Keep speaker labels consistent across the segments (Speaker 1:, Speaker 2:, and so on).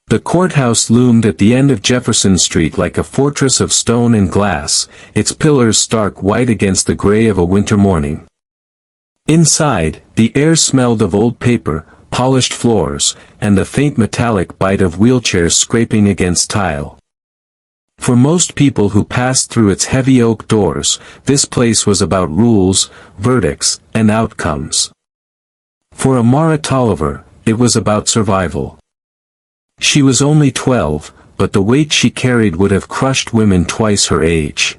Speaker 1: The courthouse loomed at the end of Jefferson Street like a fortress of stone and glass, its pillars stark white against the gray of a winter morning. Inside, the air smelled of old paper, polished floors, and the faint metallic bite of wheelchairs scraping against tile. For most people who passed through its heavy oak doors, this place was about rules, verdicts, and outcomes. For Amara Tolliver, it was about survival. She was only 12, but the weight she carried would have crushed women twice her age.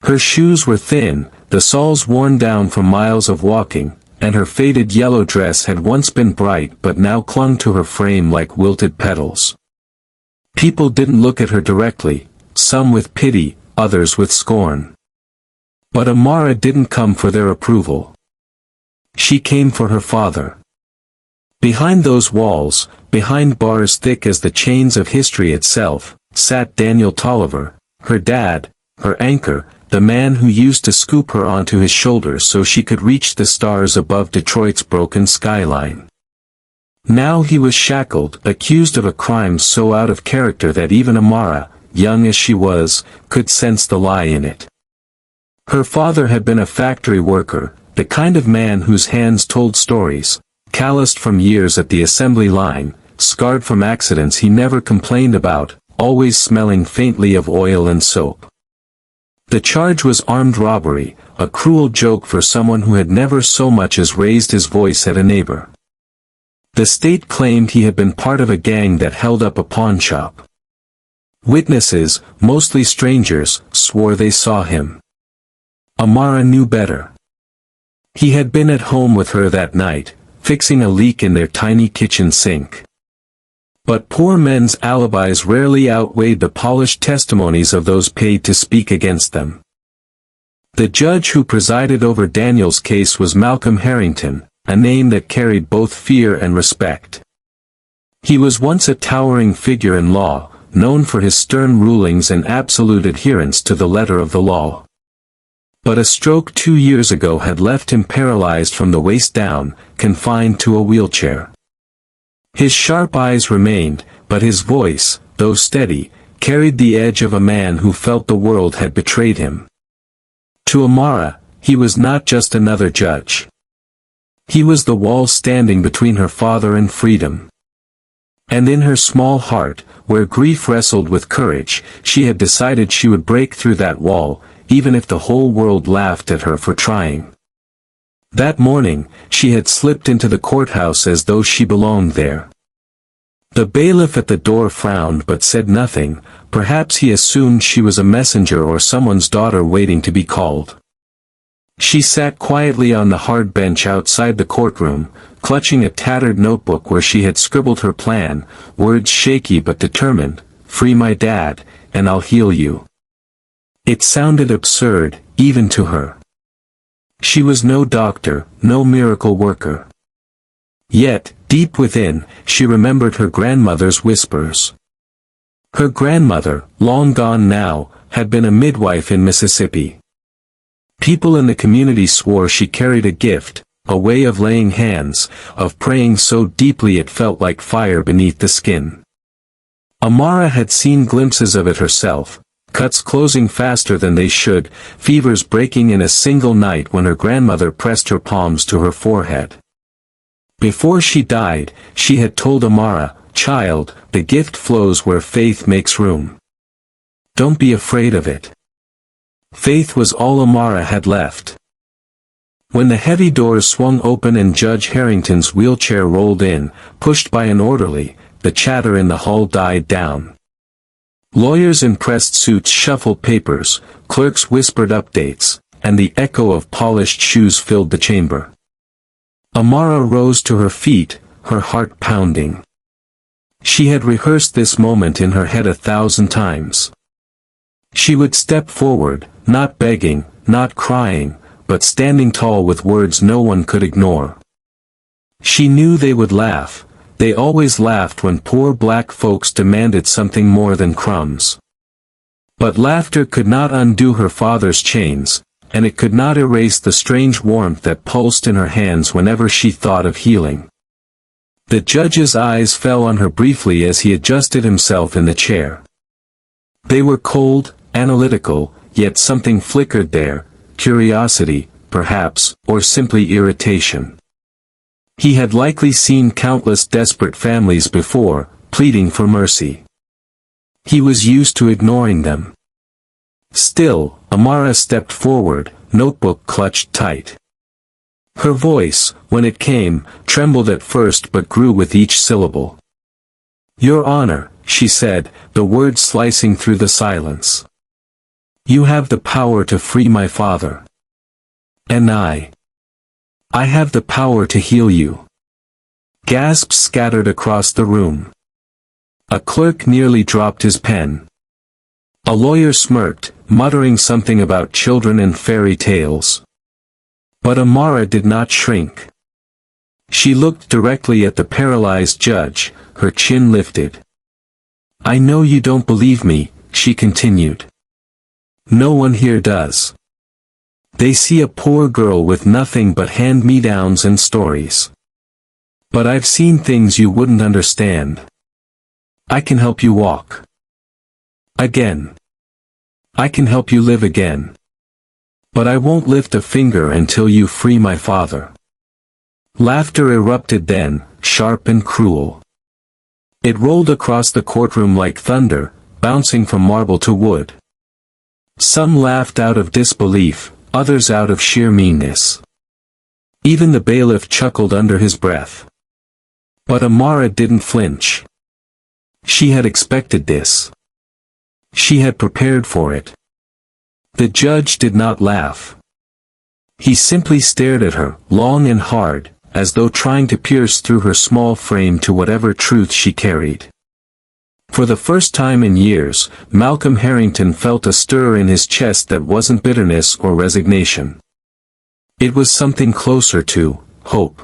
Speaker 1: Her shoes were thin, the soles worn down from miles of walking, and her faded yellow dress had once been bright but now clung to her frame like wilted petals. People didn't look at her directly, some with pity, others with scorn. But Amara didn't come for their approval. She came for her father. Behind those walls, behind bars thick as the chains of history itself, sat Daniel Tolliver, her dad, her anchor, the man who used to scoop her onto his shoulders so she could reach the stars above Detroit's broken skyline. Now he was shackled, accused of a crime so out of character that even Amara, young as she was, could sense the lie in it. Her father had been a factory worker, the kind of man whose hands told stories, calloused from years at the assembly line, scarred from accidents he never complained about, always smelling faintly of oil and soap. The charge was armed robbery, a cruel joke for someone who had never so much as raised his voice at a neighbor. The state claimed he had been part of a gang that held up a pawn shop. Witnesses, mostly strangers, swore they saw him. Amara knew better. He had been at home with her that night, fixing a leak in their tiny kitchen sink. But poor men's alibis rarely outweighed the polished testimonies of those paid to speak against them. The judge who presided over Daniel's case was Malcolm Harrington, a name that carried both fear and respect. He was once a towering figure in law, known for his stern rulings and absolute adherence to the letter of the law. But a stroke 2 years ago had left him paralyzed from the waist down, confined to a wheelchair. His sharp eyes remained, but his voice, though steady, carried the edge of a man who felt the world had betrayed him. To Amara, he was not just another judge. He was the wall standing between her father and freedom. And in her small heart, where grief wrestled with courage, she had decided she would break through that wall, even if the whole world laughed at her for trying. That morning, she had slipped into the courthouse as though she belonged there. The bailiff at the door frowned but said nothing, perhaps he assumed she was a messenger or someone's daughter waiting to be called. She sat quietly on the hard bench outside the courtroom, clutching a tattered notebook where she had scribbled her plan, words shaky but determined, "Free my dad, and I'll heal you." It sounded absurd, even to her. She was no doctor, no miracle worker. Yet, deep within, she remembered her grandmother's whispers. Her grandmother, long gone now, had been a midwife in Mississippi. People in the community swore she carried a gift, a way of laying hands, of praying so deeply it felt like fire beneath the skin. Amara had seen glimpses of it herself, cuts closing faster than they should, fevers breaking in a single night when her grandmother pressed her palms to her forehead. Before she died, she had told Amara, "Child, the gift flows where faith makes room. Don't be afraid of it." Faith was all Amara had left. When the heavy doors swung open and Judge Harrington's wheelchair rolled in, pushed by an orderly, the chatter in the hall died down. Lawyers in pressed suits shuffled papers, clerks whispered updates, and the echo of polished shoes filled the chamber. Amara rose to her feet, her heart pounding. She had rehearsed this moment in her head 1,000 times. She would step forward, not begging, not crying, but standing tall with words no one could ignore. She knew they would laugh. They always laughed when poor black folks demanded something more than crumbs. But laughter could not undo her father's chains, and it could not erase the strange warmth that pulsed in her hands whenever she thought of healing. The judge's eyes fell on her briefly as he adjusted himself in the chair. They were cold, analytical, yet something flickered there, curiosity, perhaps, or simply irritation. He had likely seen countless desperate families before, pleading for mercy. He was used to ignoring them. Still, Amara stepped forward, notebook clutched tight. Her voice, when it came, trembled at first but grew with each syllable. "Your Honor," she said, the words slicing through the silence. "You have the power to free my father. And I have the power to heal you." Gasps scattered across the room. A clerk nearly dropped his pen. A lawyer smirked, muttering something about children and fairy tales. But Amara did not shrink. She looked directly at the paralyzed judge, her chin lifted. "I know you don't believe me," she continued. "No one here does. They see a poor girl with nothing but hand-me-downs and stories. But I've seen things you wouldn't understand. I can help you walk again. I can help you live again. But I won't lift a finger until you free my father." Laughter erupted then, sharp and cruel. It rolled across the courtroom like thunder, bouncing from marble to wood. Some laughed out of disbelief, others out of sheer meanness. Even the bailiff chuckled under his breath. But Amara didn't flinch. She had expected this. She had prepared for it. The judge did not laugh. He simply stared at her, long and hard, as though trying to pierce through her small frame to whatever truth she carried. For the first time in years, Malcolm Harrington felt a stir in his chest that wasn't bitterness or resignation. It was something closer to hope.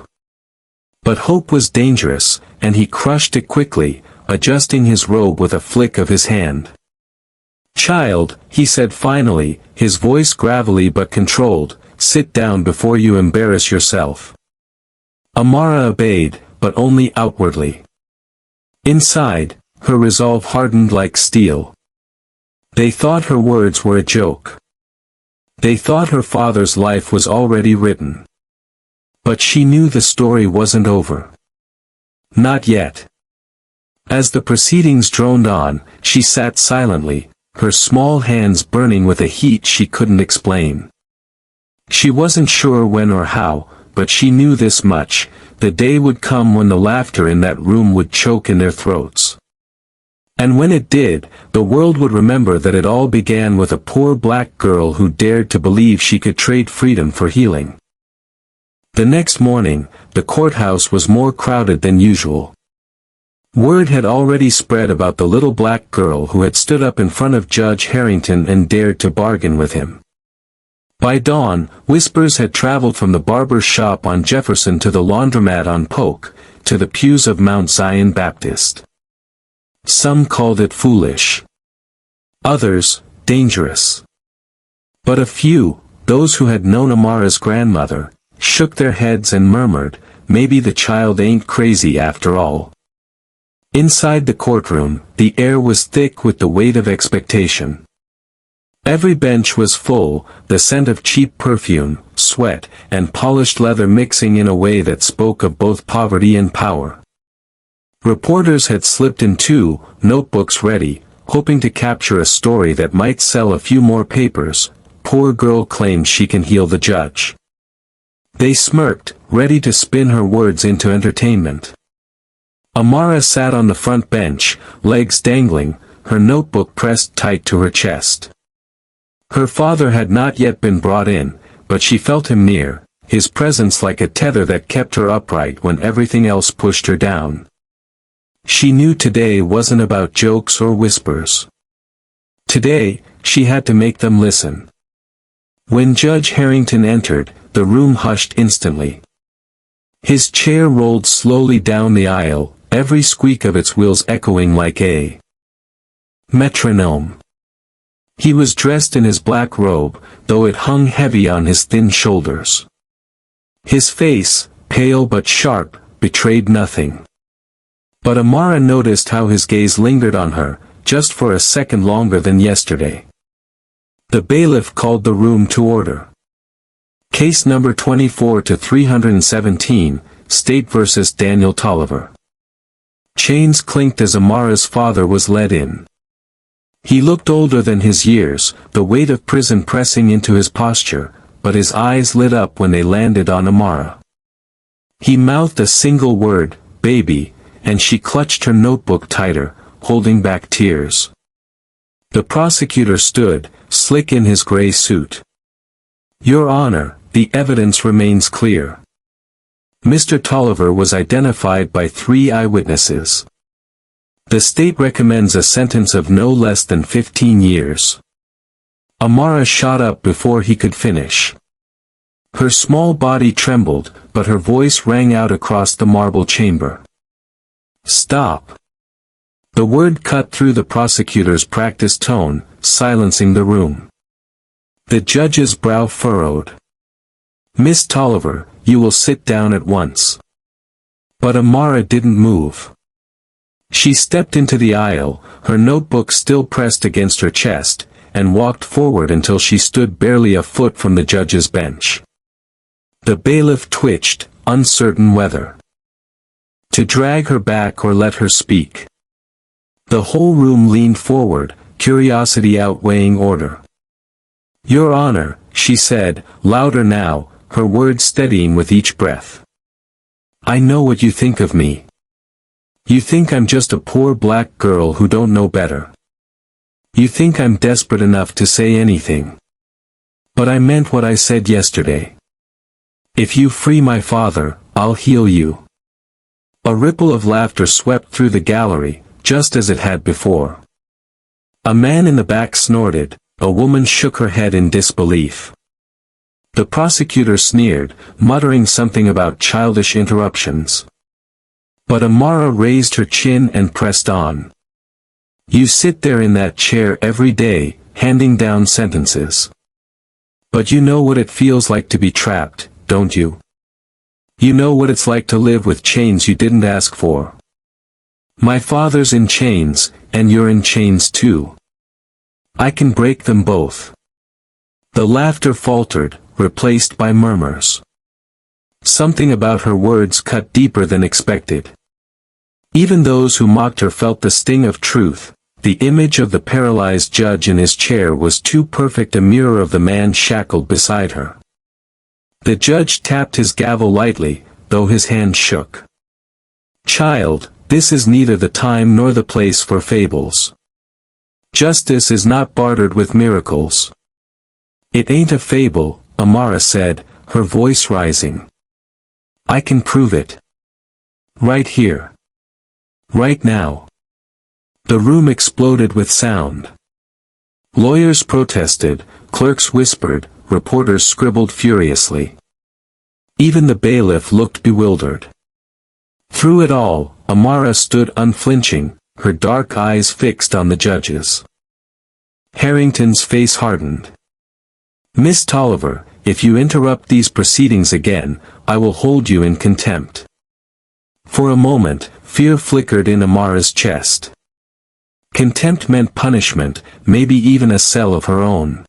Speaker 1: But hope was dangerous, and he crushed it quickly, adjusting his robe with a flick of his hand. "Child," he said finally, his voice gravelly but controlled, "sit down before you embarrass yourself." Amara obeyed, but only outwardly. Inside, her resolve hardened like steel. They thought her words were a joke. They thought her father's life was already written. But she knew the story wasn't over. Not yet. As the proceedings droned on, she sat silently, her small hands burning with a heat she couldn't explain. She wasn't sure when or how, but she knew this much: the day would come when the laughter in that room would choke in their throats. And when it did, the world would remember that it all began with a poor black girl who dared to believe she could trade freedom for healing. The next morning, the courthouse was more crowded than usual. Word had already spread about the little black girl who had stood up in front of Judge Harrington and dared to bargain with him. By dawn, whispers had traveled from the barber's shop on Jefferson to the laundromat on Polk, to the pews of Mount Zion Baptist. Some called it foolish. Others, dangerous. But a few, those who had known Amara's grandmother, shook their heads and murmured, "Maybe the child ain't crazy after all." Inside the courtroom, the air was thick with the weight of expectation. Every bench was full, the scent of cheap perfume, sweat, and polished leather mixing in a way that spoke of both poverty and power. Reporters had slipped in too, notebooks ready, hoping to capture a story that might sell a few more papers. "Poor girl claims she can heal the judge." They smirked, ready to spin her words into entertainment. Amara sat on the front bench, legs dangling, her notebook pressed tight to her chest. Her father had not yet been brought in, but she felt him near, his presence like a tether that kept her upright when everything else pushed her down. She knew today wasn't about jokes or whispers. Today, she had to make them listen. When Judge Harrington entered, the room hushed instantly. His chair rolled slowly down the aisle, every squeak of its wheels echoing like a metronome. He was dressed in his black robe, though it hung heavy on his thin shoulders. His face, pale but sharp, betrayed nothing. But Amara noticed how his gaze lingered on her, just for a second longer than yesterday. The bailiff called the room to order. Case number 24-317, State vs. Daniel Tolliver. Chains clinked as Amara's father was led in. He looked older than his years, the weight of prison pressing into his posture, but his eyes lit up when they landed on Amara. He mouthed a single word, "baby," and she clutched her notebook tighter, holding back tears. The prosecutor stood, slick in his gray suit. "Your Honor, the evidence remains clear. Mr. Tolliver was identified by 3 eyewitnesses. The state recommends a sentence of no less than 15 years. Amara shot up before he could finish. Her small body trembled, but her voice rang out across the marble chamber. "Stop." The word cut through the prosecutor's practiced tone, silencing the room. The judge's brow furrowed. "Miss Tolliver, you will sit down at once." But Amara didn't move. She stepped into the aisle, her notebook still pressed against her chest, and walked forward until she stood barely a foot from the judge's bench. The bailiff twitched, uncertain whether to drag her back or let her speak. The whole room leaned forward, curiosity outweighing order. "Your Honor," she said, louder now, her words steadying with each breath. "I know what you think of me. You think I'm just a poor black girl who don't know better. You think I'm desperate enough to say anything. But I meant what I said yesterday. If you free my father, I'll heal you." A ripple of laughter swept through the gallery, just as it had before. A man in the back snorted, a woman shook her head in disbelief. The prosecutor sneered, muttering something about childish interruptions. But Amara raised her chin and pressed on. "You sit there in that chair every day, handing down sentences. But you know what it feels like to be trapped, don't you? You know what it's like to live with chains you didn't ask for. My father's in chains, and you're in chains too. I can break them both." The laughter faltered, replaced by murmurs. Something about her words cut deeper than expected. Even those who mocked her felt the sting of truth. The image of the paralyzed judge in his chair was too perfect a mirror of the man shackled beside her. The judge tapped his gavel lightly, though his hand shook. "Child, this is neither the time nor the place for fables. Justice is not bartered with miracles." "It ain't a fable," Amara said, her voice rising. "I can prove it. Right here. Right now." The room exploded with sound. Lawyers protested, clerks whispered, reporters scribbled furiously. Even the bailiff looked bewildered. Through it all, Amara stood unflinching, her dark eyes fixed on the judge's. Harrington's face hardened. "Miss Tolliver, if you interrupt these proceedings again, I will hold you in contempt." For a moment, fear flickered in Amara's chest. Contempt meant punishment, maybe even a cell of her own.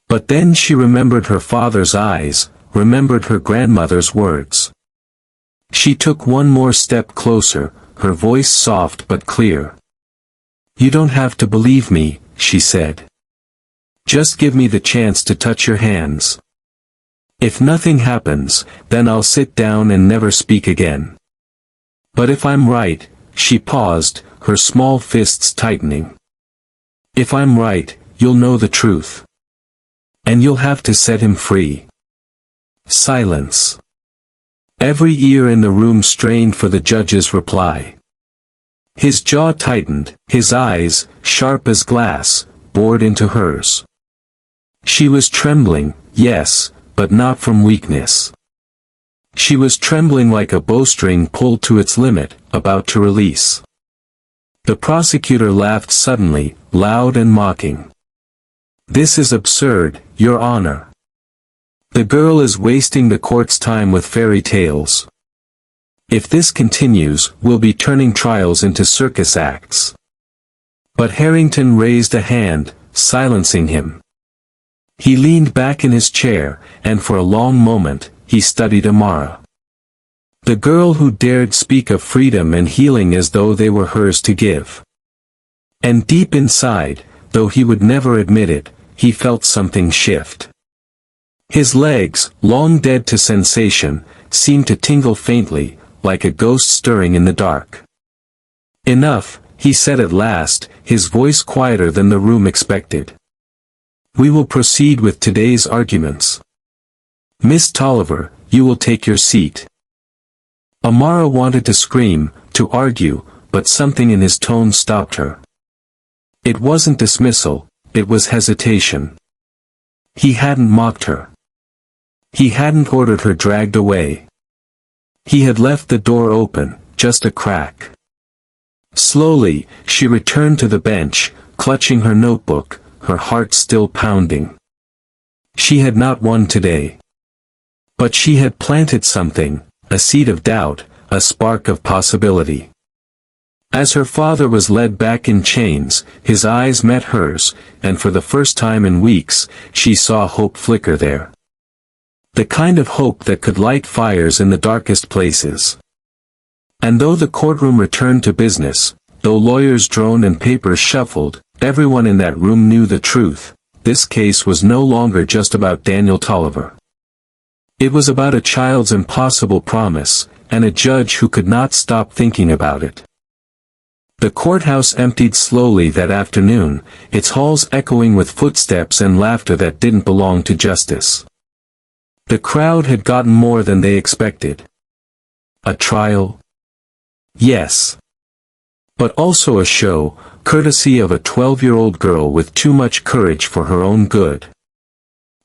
Speaker 1: But then she remembered her father's eyes, remembered her grandmother's words. She took one more step closer, her voice soft but clear. "You don't have to believe me," she said. "Just give me the chance to touch your hands. If nothing happens, then I'll sit down and never speak again. But if I'm right," she paused, her small fists tightening. "If I'm right, you'll know the truth. And you'll have to set him free." Silence. Every ear in the room strained for the judge's reply. His jaw tightened, his eyes, sharp as glass, bored into hers. She was trembling, yes, but not from weakness. She was trembling like a bowstring pulled to its limit, about to release. The prosecutor laughed suddenly, loud and mocking. "This is absurd, Your Honor. The girl is wasting the court's time with fairy tales. If this continues, we'll be turning trials into circus acts. But Harrington raised a hand, silencing him. He leaned back in his chair, and for a long moment, he studied Amara. The girl who dared speak of freedom and healing as though they were hers to give. And deep inside, though he would never admit it, he felt something shift. His legs, long dead to sensation, seemed to tingle faintly, like a ghost stirring in the dark. "Enough," he said at last, his voice quieter than the room expected. "We will proceed with today's arguments. Miss Tolliver, you will take your seat." Amara wanted to scream, to argue, but something in his tone stopped her. It wasn't dismissal, it was hesitation. He hadn't mocked her. He hadn't ordered her dragged away. He had left the door open, just a crack. Slowly, she returned to the bench, clutching her notebook, her heart still pounding. She had not won today. But she had planted something, a seed of doubt, a spark of possibility. As her father was led back in chains, his eyes met hers, and for the first time in weeks, she saw hope flicker there. The kind of hope that could light fires in the darkest places. And though the courtroom returned to business, though lawyers droned and papers shuffled, everyone in that room knew the truth. This case was no longer just about Daniel Tolliver. It was about a child's impossible promise, and a judge who could not stop thinking about it. The courthouse emptied slowly that afternoon, its halls echoing with footsteps and laughter that didn't belong to justice. The crowd had gotten more than they expected. A trial? Yes. But also a show, courtesy of a 12-year-old girl with too much courage for her own good.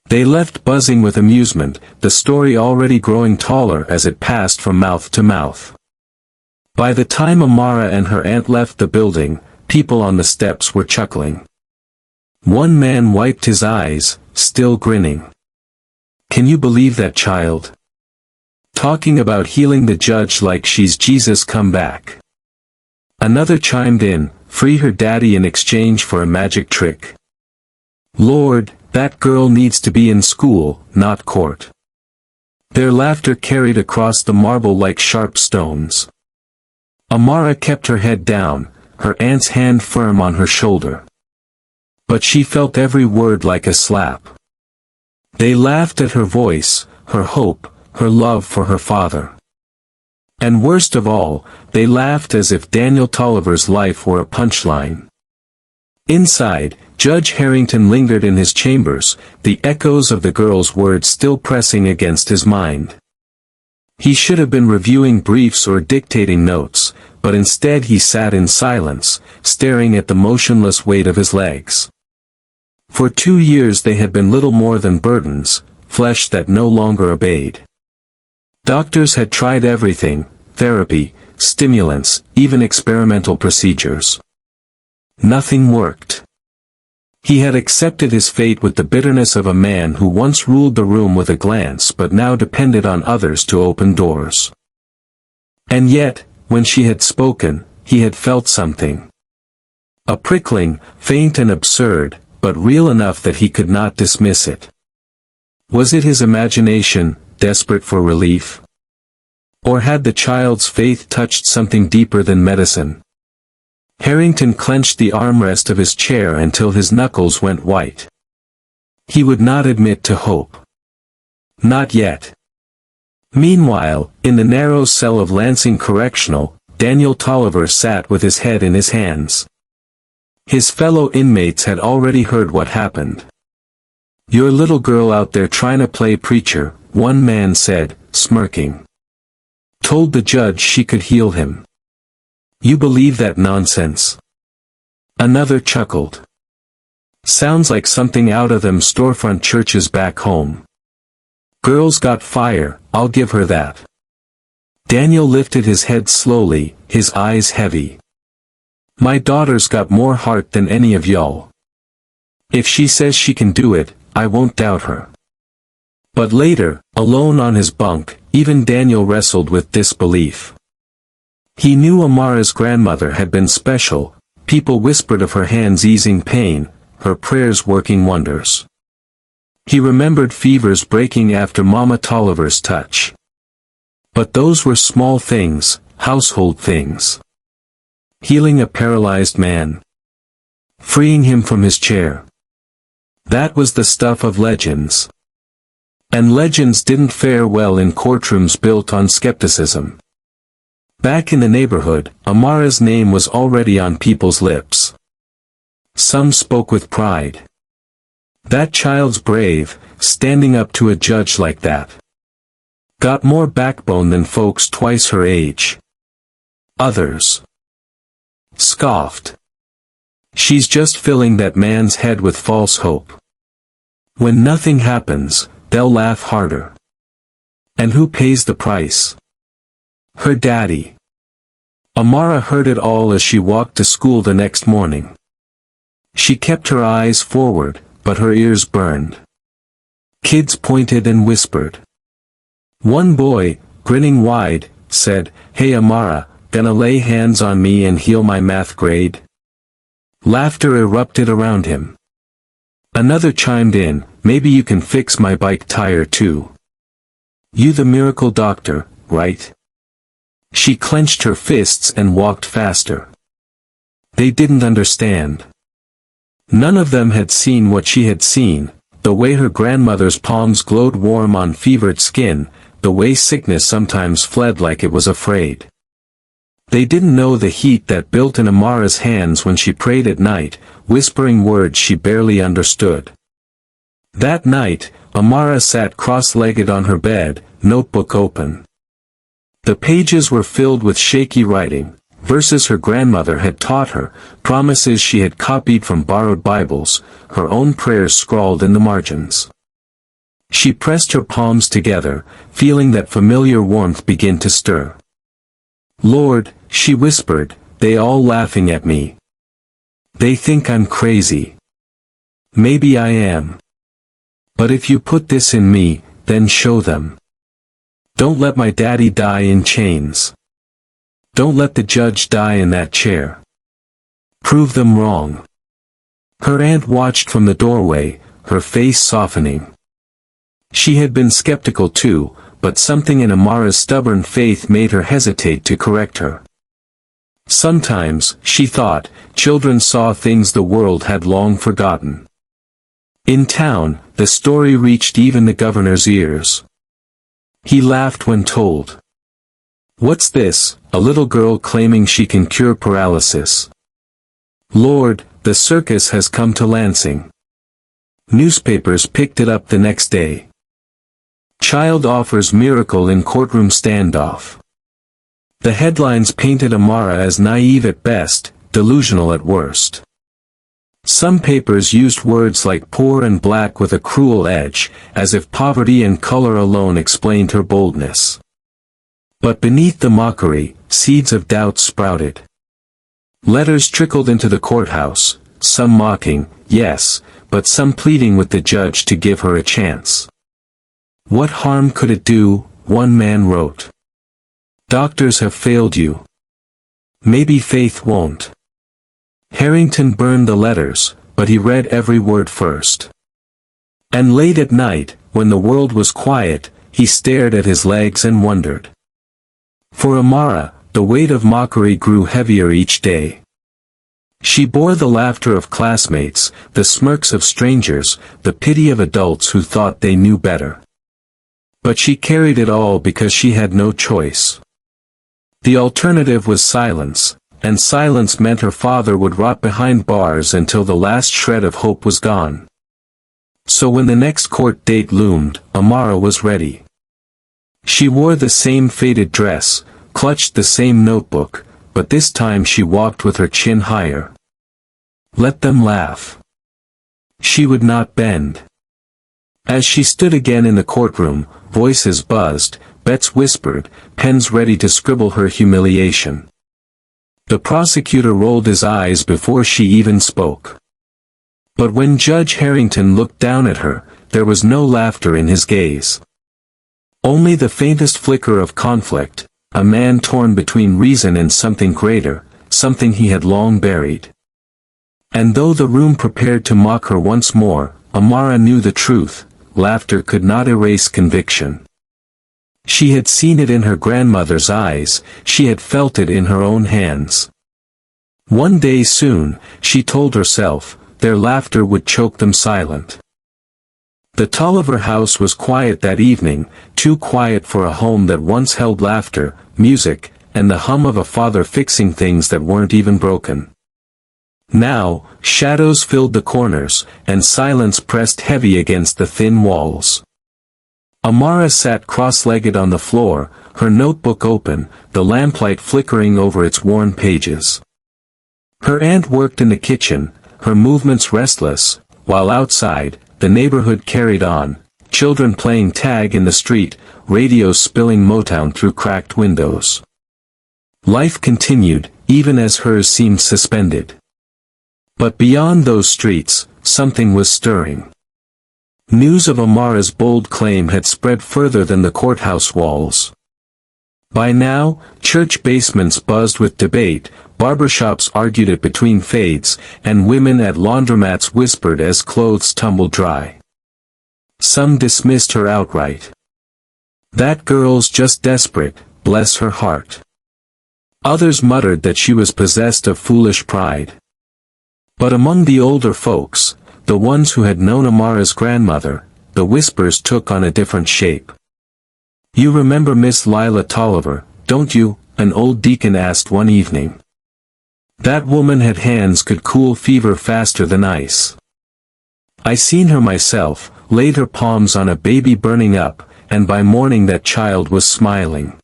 Speaker 1: They left buzzing with amusement, the story already growing taller as it passed from mouth to mouth. By the time Amara and her aunt left the building, people on the steps were chuckling. One man wiped his eyes, still grinning. "Can you believe that child? Talking about healing the judge like she's Jesus come back." Another chimed in, "Free her daddy in exchange for a magic trick. Lord, that girl needs to be in school, not court." Their laughter carried across the marble like sharp stones. Amara kept her head down, her aunt's hand firm on her shoulder. But she felt every word like a slap. They laughed at her voice, her hope, her love for her father. And worst of all, they laughed as if Daniel Tolliver's life were a punchline. Inside, Judge Harrington lingered in his chambers, the echoes of the girl's words still pressing against his mind. He should have been reviewing briefs or dictating notes, but instead he sat in silence, staring at the motionless weight of his legs. For 2 years they had been little more than burdens, flesh that no longer obeyed. Doctors had tried everything, therapy, stimulants, even experimental procedures. Nothing worked. He had accepted his fate with the bitterness of a man who once ruled the room with a glance but now depended on others to open doors. And yet, when she had spoken, he had felt something. A prickling, faint and absurd, but real enough that he could not dismiss it. Was it his imagination, desperate for relief? Or had the child's faith touched something deeper than medicine? Harrington clenched the armrest of his chair until his knuckles went white. He would not admit to hope. Not yet. Meanwhile, in the narrow cell of Lansing Correctional, Daniel Tolliver sat with his head in his hands. His fellow inmates had already heard what happened. "Your little girl out there trying to play preacher," one man said, smirking. "Told the judge she could heal him. You believe that nonsense?" Another chuckled. "Sounds like something out of them storefront churches back home. Girl's got fire, I'll give her that." Daniel lifted his head slowly, his eyes heavy. "My daughter's got more heart than any of y'all. If she says she can do it, I won't doubt her." But later, alone on his bunk, even Daniel wrestled with disbelief. He knew Amara's grandmother had been special. People whispered of her hands easing pain, her prayers working wonders. He remembered fevers breaking after Mama Tolliver's touch. But those were small things, household things. Healing a paralyzed man. Freeing him from his chair. That was the stuff of legends. And legends didn't fare well in courtrooms built on skepticism. Back in the neighborhood, Amara's name was already on people's lips. Some spoke with pride. That child's brave, standing up to a judge like that. Got more backbone than folks twice her age. Others scoffed. She's just filling that man's head with false hope. When nothing happens, they'll laugh harder. And who pays the price? Her daddy. Amara heard it all as she walked to school the next morning. She kept her eyes forward, but her ears burned. Kids pointed and whispered. One boy, grinning wide, said, "Hey Amara, gonna lay hands on me and heal my math grade?" Laughter erupted around him. Another chimed in, "Maybe you can fix my bike tire too. You the miracle doctor, right?" She clenched her fists and walked faster. They didn't understand. None of them had seen what she had seen, the way her grandmother's palms glowed warm on fevered skin, the way sickness sometimes fled like it was afraid. They didn't know the heat that built in Amara's hands when she prayed at night, whispering words she barely understood. That night, Amara sat cross-legged on her bed, notebook open. The pages were filled with shaky writing, verses her grandmother had taught her, promises she had copied from borrowed Bibles, her own prayers scrawled in the margins. She pressed her palms together, feeling that familiar warmth begin to stir. "Lord," she whispered, "they all laughing at me. They think I'm crazy. Maybe I am. But if you put this in me, then show them. Don't let my daddy die in chains. Don't let the judge die in that chair. Prove them wrong." Her aunt watched from the doorway, her face softening. She had been skeptical too, but something in Amara's stubborn faith made her hesitate to correct her. Sometimes, she thought, children saw things the world had long forgotten. In town, the story reached even the governor's ears. He laughed when told. "What's this, a little girl claiming she can cure paralysis? Lord, the circus has come to Lansing." Newspapers picked it up the next day. Child offers miracle in courtroom standoff. The headlines painted Amara as naive at best, delusional at worst. Some papers used words like poor and black with a cruel edge, as if poverty and color alone explained her boldness. But beneath the mockery, seeds of doubt sprouted. Letters trickled into the courthouse, some mocking, yes, but some pleading with the judge to give her a chance. "What harm could it do?" one man wrote. "Doctors have failed you. Maybe faith won't." Harrington burned the letters, but he read every word first. And late at night, when the world was quiet, he stared at his legs and wondered. For Amara, the weight of mockery grew heavier each day. She bore the laughter of classmates, the smirks of strangers, the pity of adults who thought they knew better. But she carried it all because she had no choice. The alternative was silence, and silence meant her father would rot behind bars until the last shred of hope was gone. So when the next court date loomed, Amara was ready. She wore the same faded dress, clutched the same notebook, but this time she walked with her chin higher. Let them laugh. She would not bend. As she stood again in the courtroom, voices buzzed, bets whispered, pens ready to scribble her humiliation. The prosecutor rolled his eyes before she even spoke. But when Judge Harrington looked down at her, there was no laughter in his gaze. Only the faintest flicker of conflict, a man torn between reason and something greater, something he had long buried. And though the room prepared to mock her once more, Amara knew the truth: laughter could not erase conviction. She had seen it in her grandmother's eyes, she had felt it in her own hands. One day soon, she told herself, their laughter would choke them silent. The Tolliver house was quiet that evening, too quiet for a home that once held laughter, music, and the hum of a father fixing things that weren't even broken. Now, shadows filled the corners, and silence pressed heavy against the thin walls. Amara sat cross-legged on the floor, her notebook open, the lamplight flickering over its worn pages. Her aunt worked in the kitchen, her movements restless, while outside, the neighborhood carried on, children playing tag in the street, radios spilling Motown through cracked windows. Life continued, even as hers seemed suspended. But beyond those streets, something was stirring. News of Amara's bold claim had spread further than the courthouse walls. By now, church basements buzzed with debate, barbershops argued it between fades, and women at laundromats whispered as clothes tumbled dry. Some dismissed her outright. That girl's just desperate, bless her heart. Others muttered that she was possessed of foolish pride. But among the older folks, the ones who had known Amara's grandmother, the whispers took on a different shape. "You remember Miss Lila Tolliver, don't you?" an old deacon asked one evening. "That woman had hands could cool fever faster than ice. I seen her myself, laid her palms on a baby burning up, and by morning that child was smiling.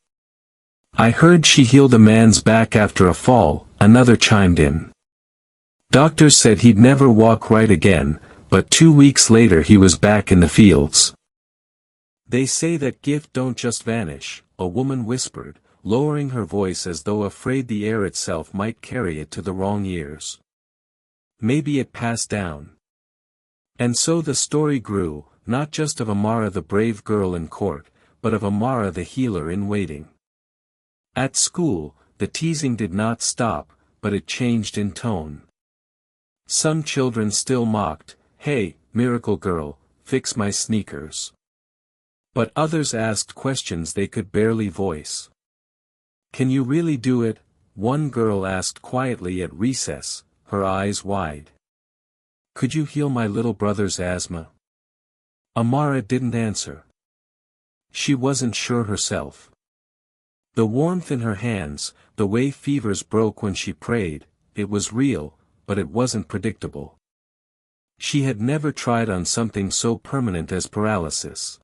Speaker 1: I heard she healed a man's back after a fall," another chimed in. "Doctors said he'd never walk right again, but 2 weeks later he was back in the fields." "They say that gift don't just vanish," a woman whispered, lowering her voice as though afraid the air itself might carry it to the wrong ears. "Maybe it passed down." And so the story grew, not just of Amara the brave girl in court, but of Amara the healer in waiting. At school, the teasing did not stop, but it changed in tone. Some children still mocked, "Hey, miracle girl, fix my sneakers." But others asked questions they could barely voice. "Can you really do it?" one girl asked quietly at recess, her eyes wide. "Could you heal my little brother's asthma?" Amara didn't answer. She wasn't sure herself. The warmth in her hands, the way fevers broke when she prayed, it was real, but it wasn't predictable. She had never tried on something so permanent as paralysis.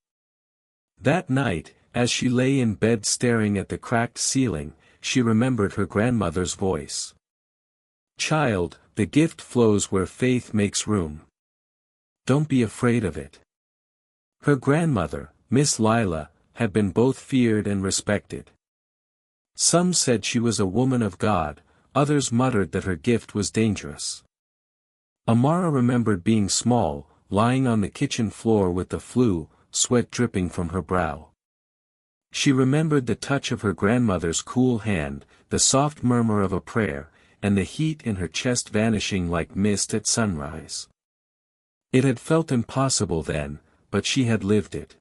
Speaker 1: That night, as she lay in bed staring at the cracked ceiling, she remembered her grandmother's voice. "Child, the gift flows where faith makes room. Don't be afraid of it." Her grandmother, Miss Lila, had been both feared and respected. Some said she was a woman of God, others muttered that her gift was dangerous. Amara remembered being small, lying on the kitchen floor with the flu, sweat dripping from her brow. She remembered the touch of her grandmother's cool hand, the soft murmur of a prayer, and the heat in her chest vanishing like mist at sunrise. It had felt impossible then, but she had lived it.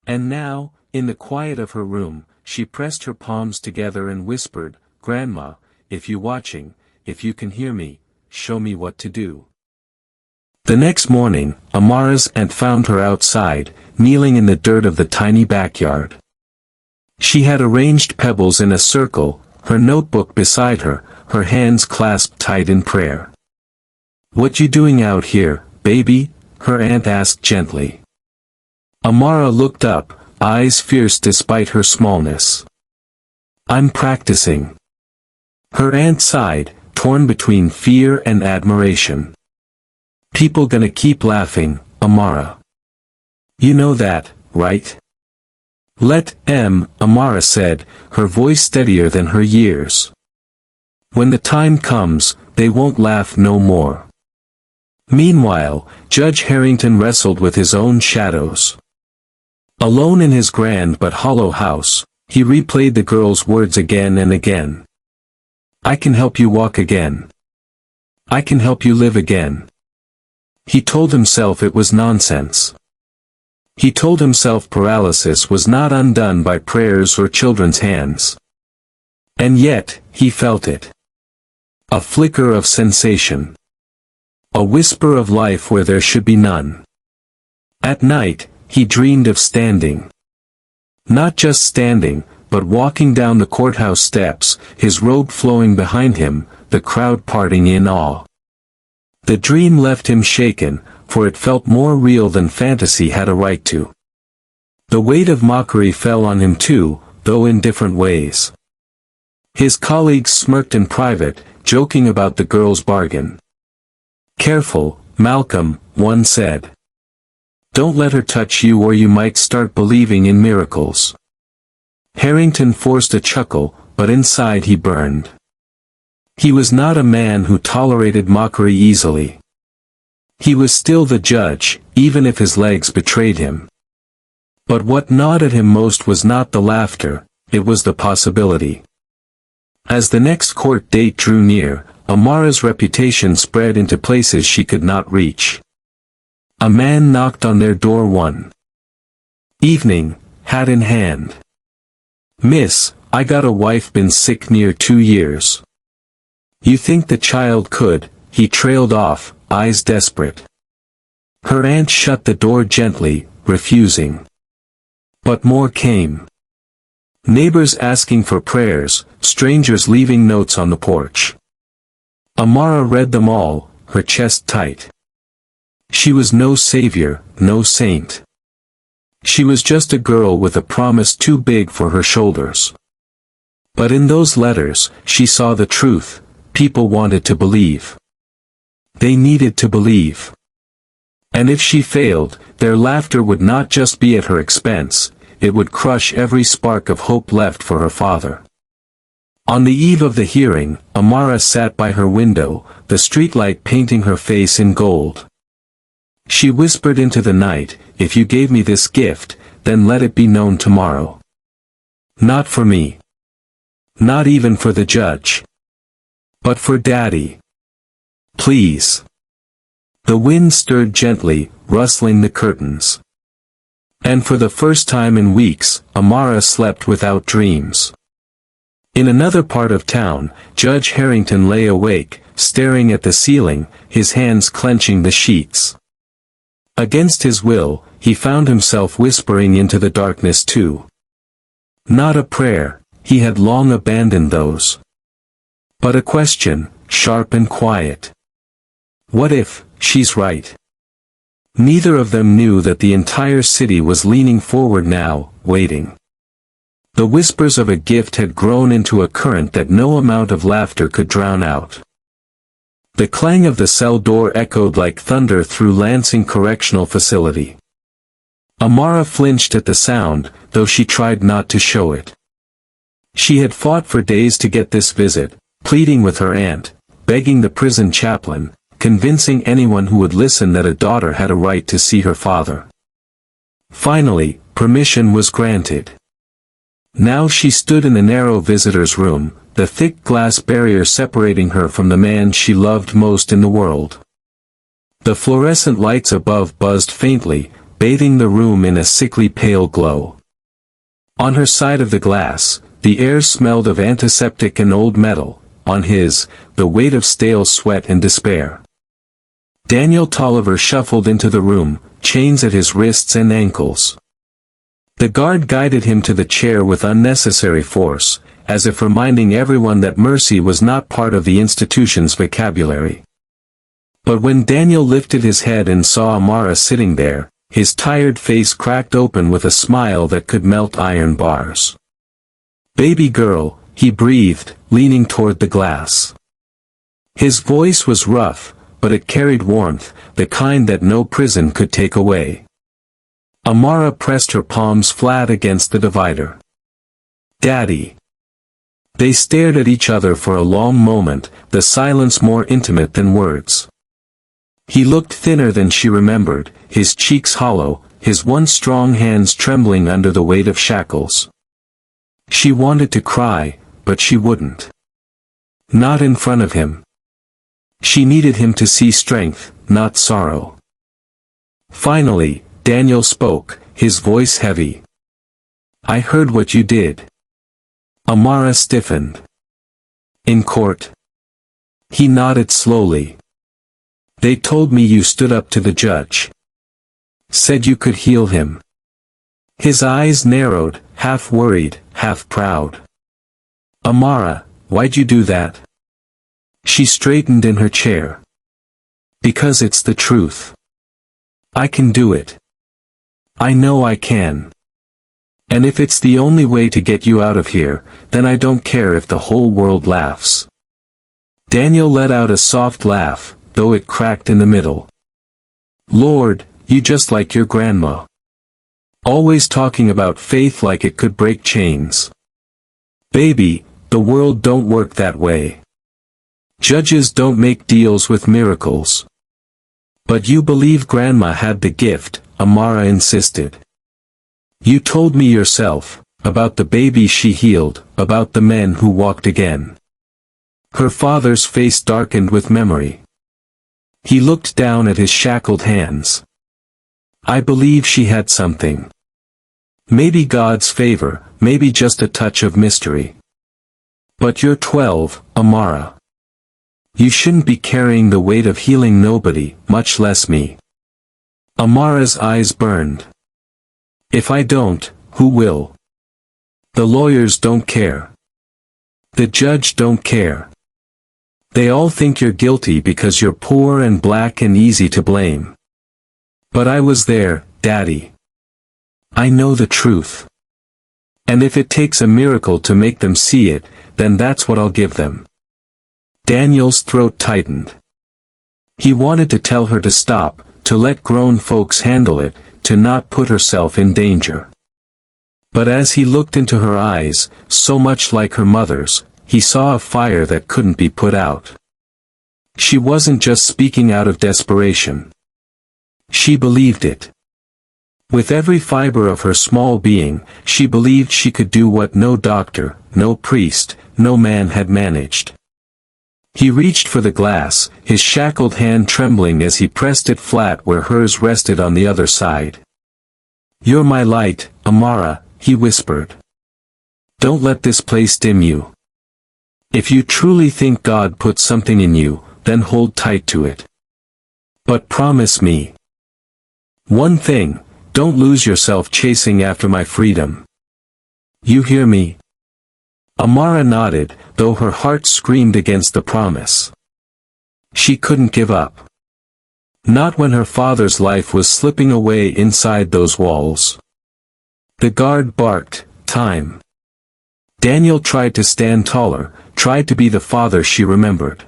Speaker 1: And now, in the quiet of her room, she pressed her palms together and whispered, "Grandma, if you watching, if you can hear me, show me what to do." The next morning, Amara's aunt found her outside, kneeling in the dirt of the tiny backyard. She had arranged pebbles in a circle, her notebook beside her, her hands clasped tight in prayer. "What you doing out here, baby?" her aunt asked gently. Amara looked up, eyes fierce despite her smallness. "I'm practicing." Her aunt sighed, torn between fear and admiration. "People gonna keep laughing, Amara. You know that, right?" "Let 'em," Amara said, her voice steadier than her years. "When the time comes, they won't laugh no more." Meanwhile, Judge Harrington wrestled with his own shadows. Alone in his grand but hollow house, He replayed the girl's words again and again. I can help you walk again. I can help you live again. He told himself it was nonsense. He told himself paralysis was not undone by prayers or children's hands. And yet, he felt it. A flicker of sensation. A whisper of life where there should be none. At night, he dreamed of standing. Not just standing, but walking down the courthouse steps, his robe flowing behind him, the crowd parting in awe. The dream left him shaken, for it felt more real than fantasy had a right to. The weight of mockery fell on him too, though in different ways. His colleagues smirked in private, joking about the girl's bargain. Careful, Malcolm, one said. Don't let her touch you or you might start believing in miracles. Harrington forced a chuckle, but inside he burned. He was not a man who tolerated mockery easily. He was still the judge, even if his legs betrayed him. But what gnawed at him most was not the laughter, it was the possibility. As the next court date drew near, Amara's reputation spread into places she could not reach. A man knocked on their door one evening, hat in hand. Miss, I got a wife, been sick near 2 years. You think the child could, he trailed off, eyes desperate. Her aunt shut the door gently, refusing. But more came. Neighbors asking for prayers, strangers leaving notes on the porch. Amara read them all, her chest tight. She was no savior, no saint. She was just a girl with a promise too big for her shoulders. But in those letters, she saw the truth. People wanted to believe. They needed to believe. And if she failed, their laughter would not just be at her expense, it would crush every spark of hope left for her father. On the eve of the hearing, Amara sat by her window, the streetlight painting her face in gold. She whispered into the night, if you gave me this gift, then let it be known tomorrow. Not for me. Not even for the judge. But for Daddy. Please. The wind stirred gently, rustling the curtains. And for the first time in weeks, Amara slept without dreams. In another part of town, Judge Harrington lay awake, staring at the ceiling, his hands clenching the sheets. Against his will, he found himself whispering into the darkness too. Not a prayer, he had long abandoned those. But a question, sharp and quiet. What if, she's right? Neither of them knew that the entire city was leaning forward now, waiting. The whispers of a gift had grown into a current that no amount of laughter could drown out. The clang of the cell door echoed like thunder through Lansing Correctional Facility. Amara flinched at the sound, though she tried not to show it. She had fought for days to get this visit, pleading with her aunt, begging the prison chaplain, convincing anyone who would listen that a daughter had a right to see her father. Finally, permission was granted. Now she stood in the narrow visitor's room, the thick glass barrier separating her from the man she loved most in the world. The fluorescent lights above buzzed faintly, bathing the room in a sickly pale glow. On her side of the glass, the air smelled of antiseptic and old metal, on his, the weight of stale sweat and despair. Daniel Tolliver shuffled into the room, chains at his wrists and ankles. The guard guided him to the chair with unnecessary force, as if reminding everyone that mercy was not part of the institution's vocabulary. But when Daniel lifted his head and saw Amara sitting there, his tired face cracked open with a smile that could melt iron bars. "Baby girl," he breathed, leaning toward the glass. His voice was rough, but it carried warmth, the kind that no prison could take away. Amara pressed her palms flat against the divider. "Daddy." They stared at each other for a long moment, the silence more intimate than words. He looked thinner than she remembered, his cheeks hollow, his once strong hands trembling under the weight of shackles. She wanted to cry, but she wouldn't. Not in front of him. She needed him to see strength, not sorrow. Finally, Daniel spoke, his voice heavy. "I heard what you did." Amara stiffened. "In court?" He nodded slowly. "They told me you stood up to the judge. Said you could heal him." His eyes narrowed, half worried, half proud. "Amara, why'd you do that?" She straightened in her chair. "Because it's the truth. I can do it. I know I can. And if it's the only way to get you out of here, then I don't care if the whole world laughs." Daniel let out a soft laugh, though it cracked in the middle. "Lord, you just like your grandma. Always talking about faith like it could break chains. Baby, the world don't work that way. Judges don't make deals with miracles." "But you believe Grandma had the gift," Amara insisted. "You told me yourself, about the baby she healed, about the men who walked again." Her father's face darkened with memory. He looked down at his shackled hands. "I believe she had something. Maybe God's favor, maybe just a touch of mystery. But you're 12, Amara. You shouldn't be carrying the weight of healing nobody, much less me." Amara's eyes burned. "If I don't, who will? The lawyers don't care. The judge don't care. They all think you're guilty because you're poor and black and easy to blame. But I was there, Daddy. I know the truth. And if it takes a miracle to make them see it, then that's what I'll give them." Daniel's throat tightened. He wanted to tell her to stop, to let grown folks handle it, to not put herself in danger. But as he looked into her eyes, so much like her mother's, he saw a fire that couldn't be put out. She wasn't just speaking out of desperation. She believed it. With every fiber of her small being, she believed she could do what no doctor, no priest, no man had managed. He reached for the glass, his shackled hand trembling as he pressed it flat where hers rested on the other side. "You're my light, Amara," he whispered. "Don't let this place dim you. If you truly think God put something in you, then hold tight to it. But promise me one thing, don't lose yourself chasing after my freedom. You hear me?" Amara nodded, though her heart screamed against the promise. She couldn't give up. Not when her father's life was slipping away inside those walls. The guard barked, "Time." Daniel tried to stand taller, tried to be the father she remembered.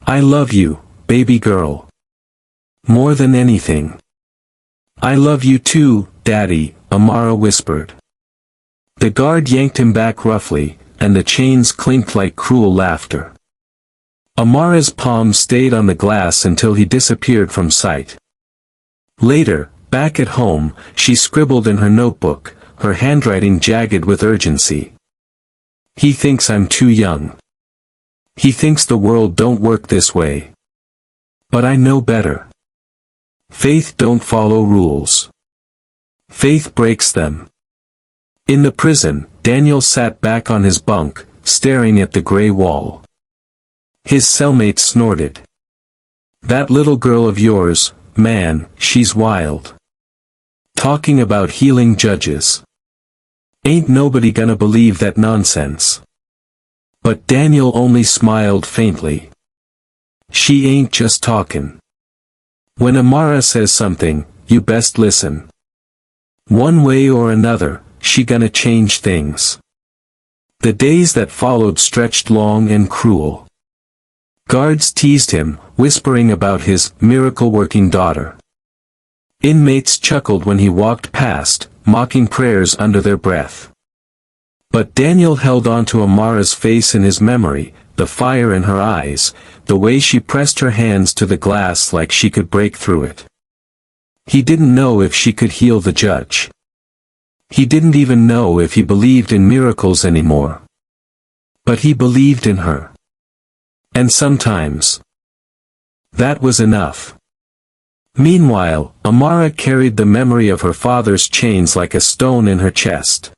Speaker 1: "I love you, baby girl. More than anything." "I love you too, Daddy," Amara whispered. The guard yanked him back roughly, and the chains clinked like cruel laughter. Amara's palm stayed on the glass until he disappeared from sight. Later, back at home, she scribbled in her notebook, her handwriting jagged with urgency. "He thinks I'm too young. He thinks the world don't work this way. But I know better. Faith don't follow rules. Faith breaks them." In the prison, Daniel sat back on his bunk, staring at the gray wall. His cellmate snorted. "That little girl of yours, man, she's wild. Talking about healing judges. Ain't nobody gonna believe that nonsense." But Daniel only smiled faintly. "She ain't just talkin'. When Amara says something, you best listen. One way or another, she gonna change things." The days that followed stretched long and cruel. Guards teased him, whispering about his miracle-working daughter. Inmates chuckled when he walked past, mocking prayers under their breath. But Daniel held on to Amara's face in his memory, the fire in her eyes, the way she pressed her hands to the glass like she could break through it. He didn't know if she could heal the judge. He didn't even know if he believed in miracles anymore. But he believed in her. And sometimes that was enough. Meanwhile, Amara carried the memory of her father's chains like a stone in her chest.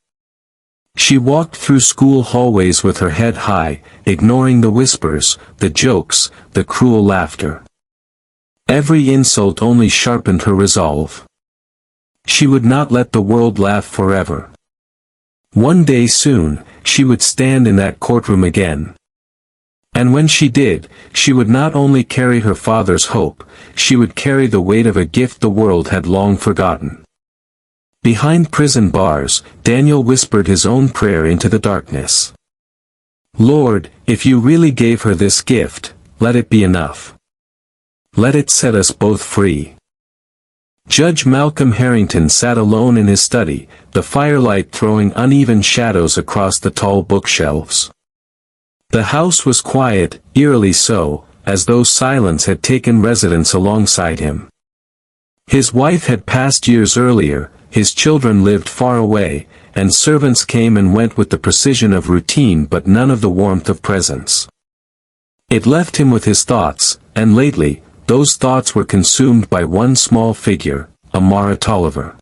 Speaker 1: She walked through school hallways with her head high, ignoring the whispers, the jokes, the cruel laughter. Every insult only sharpened her resolve. She would not let the world laugh forever. One day soon, she would stand in that courtroom again. And when she did, she would not only carry her father's hope, she would carry the weight of a gift the world had long forgotten. Behind prison bars, Daniel whispered his own prayer into the darkness. Lord, if you really gave her this gift, let it be enough. Let it set us both free. Judge Malcolm Harrington sat alone in his study, the firelight throwing uneven shadows across the tall bookshelves. The house was quiet, eerily so, as though silence had taken residence alongside him. His wife had passed years earlier, his children lived far away, and servants came and went with the precision of routine but none of the warmth of presence. It left him with his thoughts, and lately, those thoughts were consumed by one small figure, Amara Tolliver.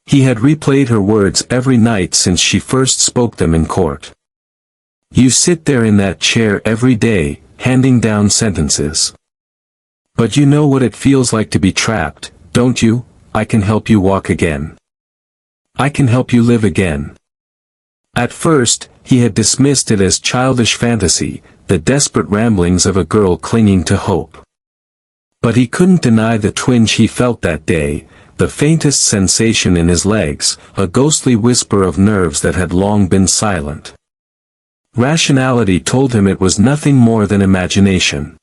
Speaker 1: He had replayed her words every night since she first spoke them in court. You sit there in that chair every day, handing down sentences. But you know what it feels like to be trapped, don't you? I can help you walk again. I can help you live again. At first, he had dismissed it as childish fantasy, the desperate ramblings of a girl clinging to hope. But he couldn't deny the twinge he felt that day, the faintest sensation in his legs, a ghostly whisper of nerves that had long been silent. Rationality told him it was nothing more than imagination.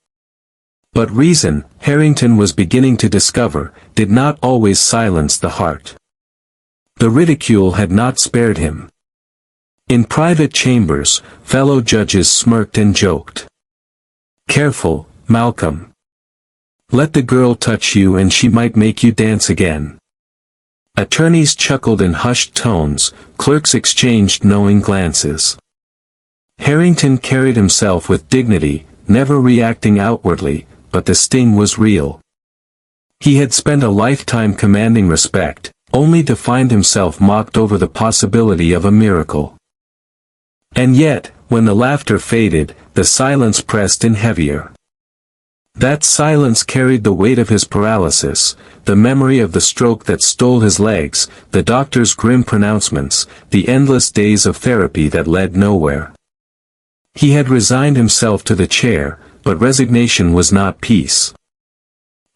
Speaker 1: But reason, Harrington was beginning to discover, did not always silence the heart. The ridicule had not spared him. In private chambers, fellow judges smirked and joked. Careful, Malcolm. Let the girl touch you and she might make you dance again. Attorneys chuckled in hushed tones, clerks exchanged knowing glances. Harrington carried himself with dignity, never reacting outwardly, but the sting was real. He had spent a lifetime commanding respect, only to find himself mocked over the possibility of a miracle. And yet, when the laughter faded, the silence pressed in heavier. That silence carried the weight of his paralysis, the memory of the stroke that stole his legs, the doctor's grim pronouncements, the endless days of therapy that led nowhere. He had resigned himself to the chair, but resignation was not peace.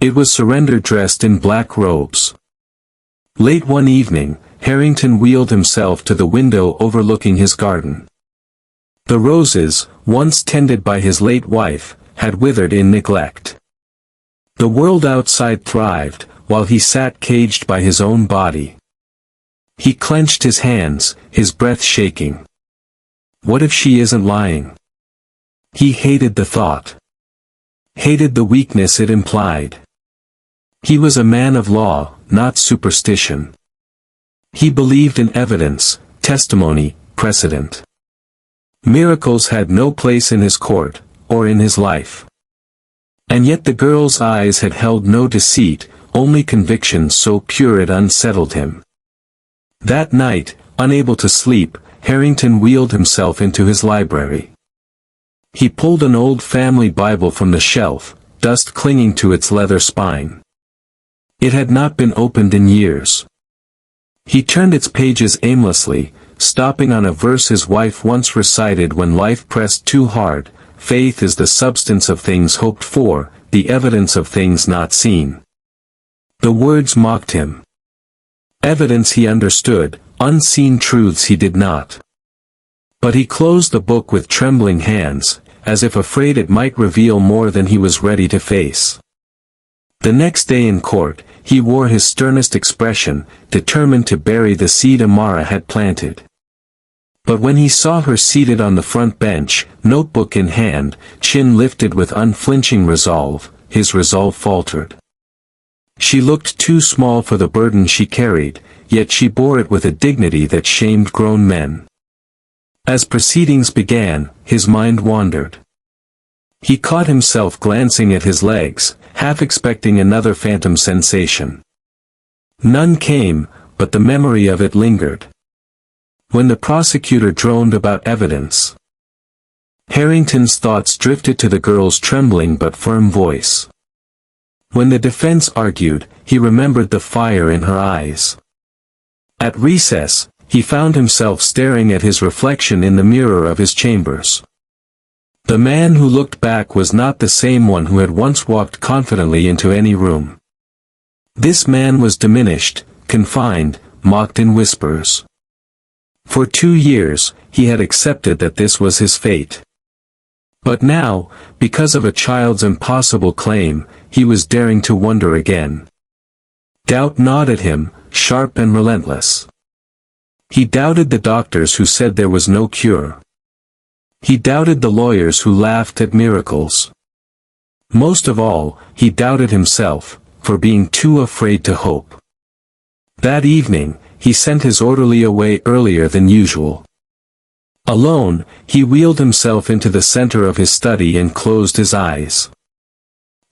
Speaker 1: It was surrender dressed in black robes. Late one evening, Harrington wheeled himself to the window overlooking his garden. The roses, once tended by his late wife, had withered in neglect. The world outside thrived, while he sat caged by his own body. He clenched his hands, his breath shaking. What if she isn't lying? He hated the thought. Hated the weakness it implied. He was a man of law, not superstition. He believed in evidence, testimony, precedent. Miracles had no place in his court, or in his life. And yet the girl's eyes had held no deceit, only conviction so pure it unsettled him. That night, unable to sleep, Harrington wheeled himself into his library. He pulled an old family Bible from the shelf, dust clinging to its leather spine. It had not been opened in years. He turned its pages aimlessly, stopping on a verse his wife once recited when life pressed too hard: faith is the substance of things hoped for, the evidence of things not seen. The words mocked him. Evidence he understood, unseen truths he did not. But he closed the book with trembling hands, as if afraid it might reveal more than he was ready to face. The next day in court, he wore his sternest expression, determined to bury the seed Amara had planted. But when he saw her seated on the front bench, notebook in hand, chin lifted with unflinching resolve, his resolve faltered. She looked too small for the burden she carried, yet she bore it with a dignity that shamed grown men. As proceedings began, his mind wandered. He caught himself glancing at his legs, half expecting another phantom sensation. None came, but the memory of it lingered. When the prosecutor droned about evidence, Harrington's thoughts drifted to the girl's trembling but firm voice. When the defense argued, he remembered the fire in her eyes. At recess, he found himself staring at his reflection in the mirror of his chambers. The man who looked back was not the same one who had once walked confidently into any room. This man was diminished, confined, mocked in whispers. For 2 years, he had accepted that this was his fate. But now, because of a child's impossible claim, he was daring to wonder again. Doubt gnawed at him, sharp and relentless. He doubted the doctors who said there was no cure. He doubted the lawyers who laughed at miracles. Most of all, he doubted himself, for being too afraid to hope. That evening, he sent his orderly away earlier than usual. Alone, he wheeled himself into the center of his study and closed his eyes.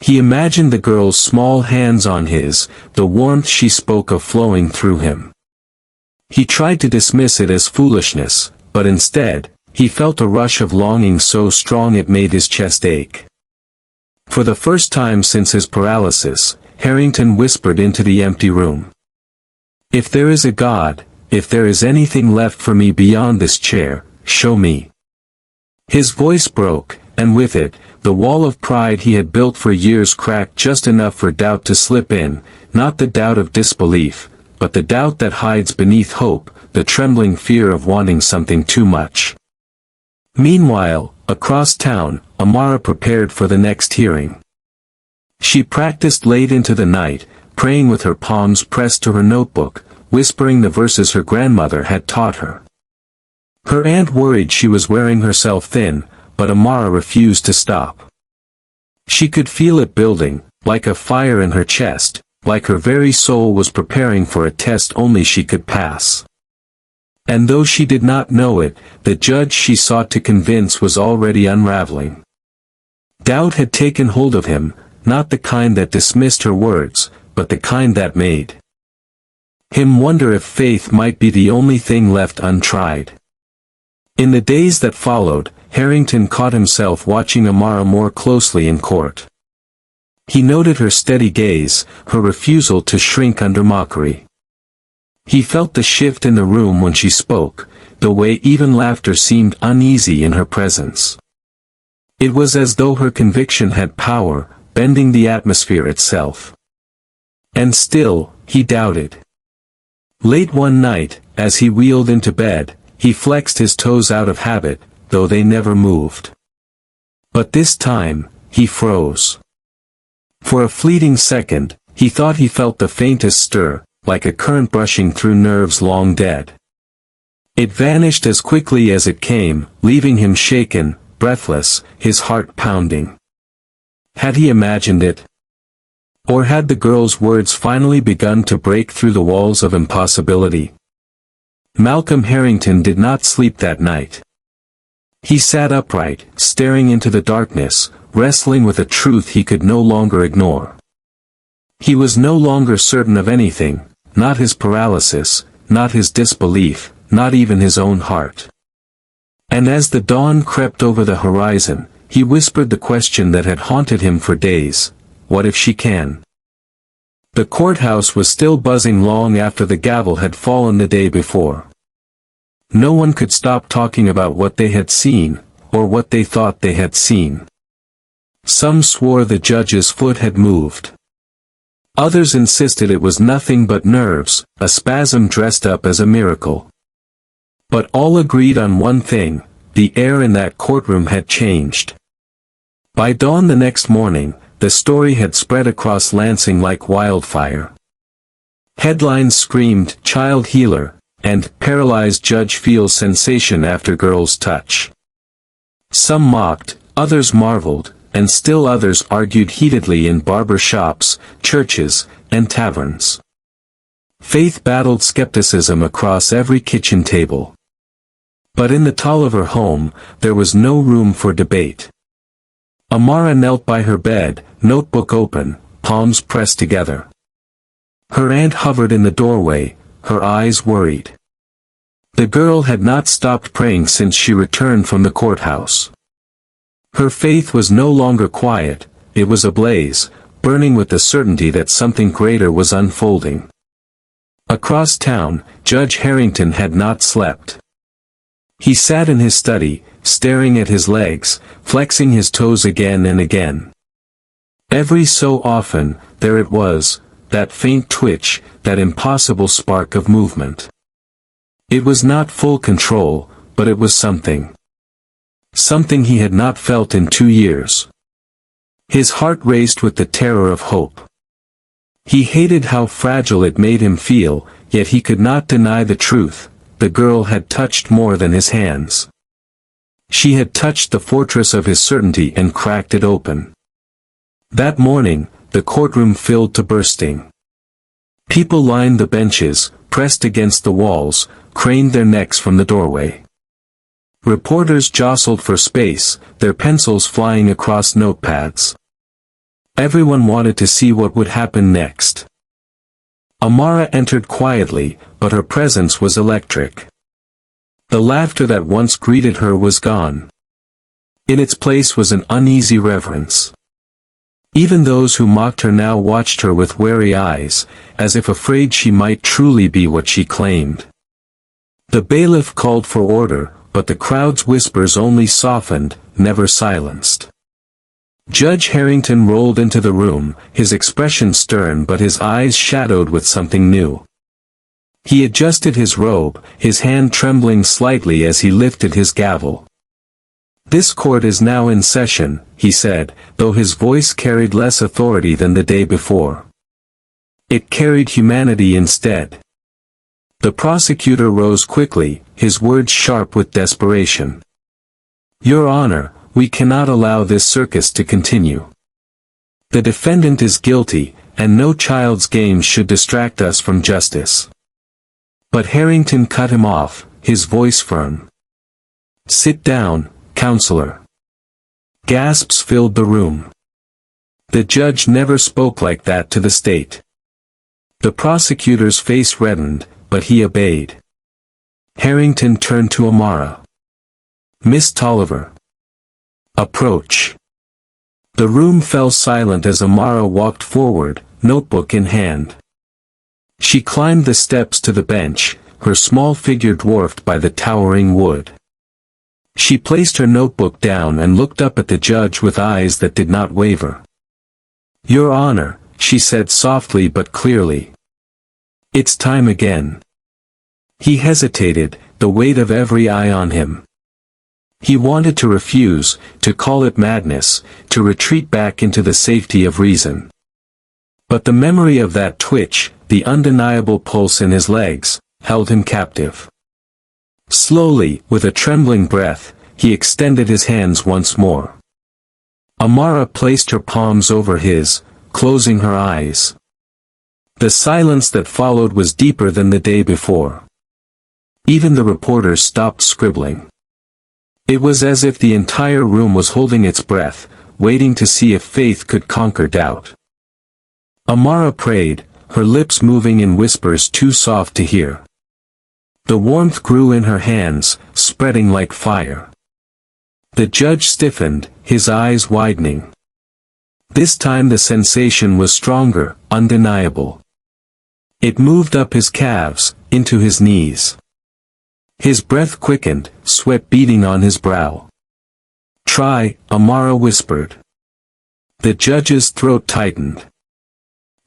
Speaker 1: He imagined the girl's small hands on his, the warmth she spoke of flowing through him. He tried to dismiss it as foolishness, but instead, he felt a rush of longing so strong it made his chest ache. For the first time since his paralysis, Harrington whispered into the empty room. "If there is a God, if there is anything left for me beyond this chair, show me." His voice broke, and with it, the wall of pride he had built for years cracked just enough for doubt to slip in, not the doubt of disbelief, but the doubt that hides beneath hope, the trembling fear of wanting something too much. Meanwhile, across town, Amara prepared for the next hearing. She practiced late into the night, praying with her palms pressed to her notebook, whispering the verses her grandmother had taught her. Her aunt worried she was wearing herself thin, but Amara refused to stop. She could feel it building, like a fire in her chest, like her very soul was preparing for a test only she could pass. And though she did not know it, the judge she sought to convince was already unraveling. Doubt had taken hold of him, not the kind that dismissed her words, but the kind that made him wonder if faith might be the only thing left untried. In the days that followed, Harrington caught himself watching Amara more closely in court. He noted her steady gaze, her refusal to shrink under mockery. He felt the shift in the room when she spoke, the way even laughter seemed uneasy in her presence. It was as though her conviction had power, bending the atmosphere itself. And still, he doubted. Late one night, as he wheeled into bed, he flexed his toes out of habit, though they never moved. But this time, he froze. For a fleeting second, he thought he felt the faintest stir, like a current brushing through nerves long dead. It vanished as quickly as it came, leaving him shaken, breathless, his heart pounding. Had he imagined it? Or had the girl's words finally begun to break through the walls of impossibility? Malcolm Harrington did not sleep that night. He sat upright, staring into the darkness, wrestling with a truth he could no longer ignore. He was no longer certain of anything, not his paralysis, not his disbelief, not even his own heart. And as the dawn crept over the horizon, he whispered the question that had haunted him for days: what if she can? The courthouse was still buzzing long after the gavel had fallen the day before. No one could stop talking about what they had seen, or what they thought they had seen. Some swore the judge's foot had moved. Others insisted it was nothing but nerves, a spasm dressed up as a miracle. But all agreed on one thing: the air in that courtroom had changed. By dawn the next morning, the story had spread across Lansing like wildfire. Headlines screamed, "Child Healer," and "Paralyzed Judge Feels Sensation After Girl's Touch." Some mocked, others marveled, and still others argued heatedly in barber shops, churches, and taverns. Faith battled skepticism across every kitchen table. But in the Tolliver home, there was no room for debate. Amara knelt by her bed, notebook open, palms pressed together. Her aunt hovered in the doorway, her eyes worried. The girl had not stopped praying since she returned from the courthouse. Her faith was no longer quiet, it was ablaze, burning with the certainty that something greater was unfolding. Across town, Judge Harrington had not slept. He sat in his study, staring at his legs, flexing his toes again and again. Every so often, there it was, that faint twitch, that impossible spark of movement. It was not full control, but it was something. Something he had not felt in 2 years. His heart raced with the terror of hope. He hated how fragile it made him feel, yet he could not deny the truth, the girl had touched more than his hands. She had touched the fortress of his certainty and cracked it open. That morning, the courtroom filled to bursting. People lined the benches, pressed against the walls, craned their necks from the doorway. Reporters jostled for space, their pencils flying across notepads. Everyone wanted to see what would happen next. Amara entered quietly, but her presence was electric. The laughter that once greeted her was gone. In its place was an uneasy reverence. Even those who mocked her now watched her with wary eyes, as if afraid she might truly be what she claimed. The bailiff called for order, but the crowd's whispers only softened, never silenced. Judge Harrington rolled into the room, his expression stern but his eyes shadowed with something new. He adjusted his robe, his hand trembling slightly as he lifted his gavel. "This court is now in session," he said, though his voice carried less authority than the day before. It carried humanity instead. The prosecutor rose quickly, his words sharp with desperation. "Your Honor, we cannot allow this circus to continue. The defendant is guilty, and no child's games should distract us from justice." But Harrington cut him off, his voice firm. "Sit down, counselor." Gasps filled the room. The judge never spoke like that to the state. The prosecutor's face reddened, but he obeyed. Harrington turned to Amara. "Miss Tolliver. Approach." The room fell silent as Amara walked forward, notebook in hand. She climbed the steps to the bench, her small figure dwarfed by the towering wood. She placed her notebook down and looked up at the judge with eyes that did not waver. "Your Honor," she said softly but clearly. "It's time again." He hesitated, the weight of every eye on him. He wanted to refuse, to call it madness, to retreat back into the safety of reason. But the memory of that twitch, the undeniable pulse in his legs, held him captive. Slowly, with a trembling breath, he extended his hands once more. Amara placed her palms over his, closing her eyes. The silence that followed was deeper than the day before. Even the reporters stopped scribbling. It was as if the entire room was holding its breath, waiting to see if faith could conquer doubt. Amara prayed, her lips moving in whispers too soft to hear. The warmth grew in her hands, spreading like fire. The judge stiffened, his eyes widening. This time the sensation was stronger, undeniable. It moved up his calves, into his knees. His breath quickened, sweat beading on his brow. "Try," Amara whispered. The judge's throat tightened.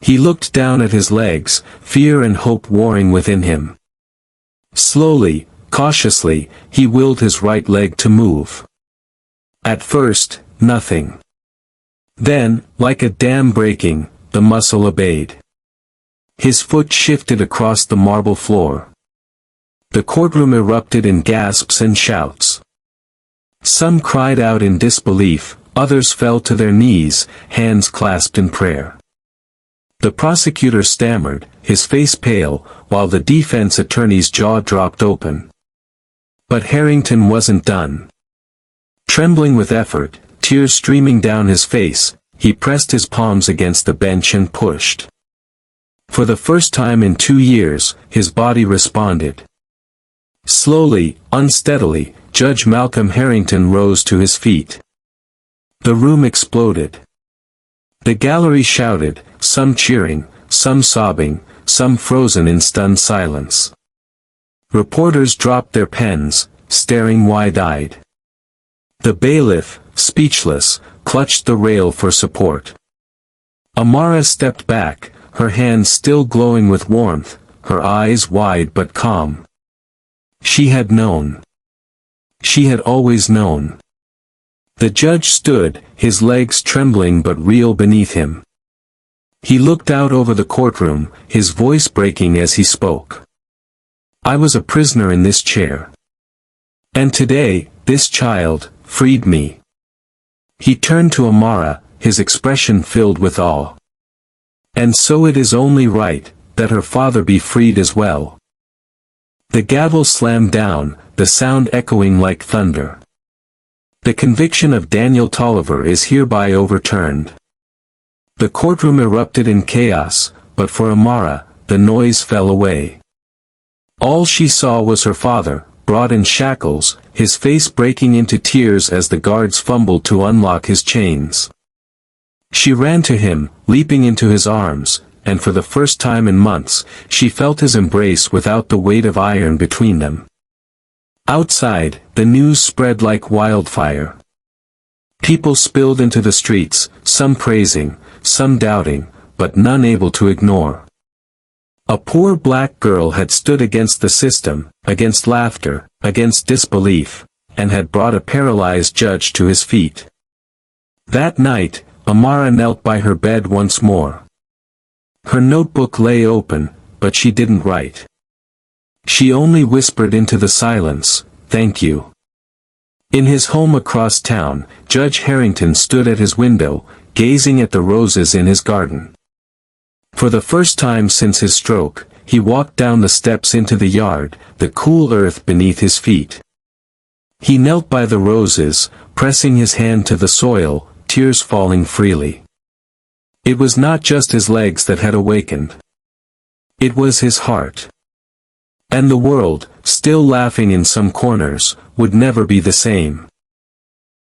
Speaker 1: He looked down at his legs, fear and hope warring within him. Slowly, cautiously, he willed his right leg to move. At first, nothing. Then, like a dam breaking, the muscle obeyed. His foot shifted across the marble floor. The courtroom erupted in gasps and shouts. Some cried out in disbelief, others fell to their knees, hands clasped in prayer. The prosecutor stammered, his face pale, while the defense attorney's jaw dropped open. But Harrington wasn't done. Trembling with effort, tears streaming down his face, he pressed his palms against the bench and pushed. For the first time in 2 years, his body responded. Slowly, unsteadily, Judge Malcolm Harrington rose to his feet. The room exploded. The gallery shouted, some cheering, some sobbing, some frozen in stunned silence. Reporters dropped their pens, staring wide-eyed. The bailiff, speechless, clutched the rail for support. Amara stepped back, her hands still glowing with warmth, her eyes wide but calm. She had known. She had always known. The judge stood, his legs trembling but real beneath him. He looked out over the courtroom, his voice breaking as he spoke. I was a prisoner in this chair. And today, this child, freed me. He turned to Amara, his expression filled with awe. And so it is only right, that her father be freed as well. The gavel slammed down, the sound echoing like thunder. The conviction of Daniel Tolliver is hereby overturned. The courtroom erupted in chaos, but for Amara, the noise fell away. All she saw was her father, brought in shackles, his face breaking into tears as the guards fumbled to unlock his chains. She ran to him, leaping into his arms, and for the first time in months, she felt his embrace without the weight of iron between them. Outside, the news spread like wildfire. People spilled into the streets, some praising, some doubting, but none able to ignore. A poor black girl had stood against the system, against laughter, against disbelief, and had brought a paralyzed judge to his feet. That night, Amara knelt by her bed once more. Her notebook lay open, but she didn't write. She only whispered into the silence, "Thank you." In his home across town, Judge Harrington stood at his window, gazing at the roses in his garden. For the first time since his stroke, he walked down the steps into the yard, the cool earth beneath his feet. He knelt by the roses, pressing his hand to the soil, tears falling freely. It was not just his legs that had awakened. It was his heart. And the world, still laughing in some corners, would never be the same.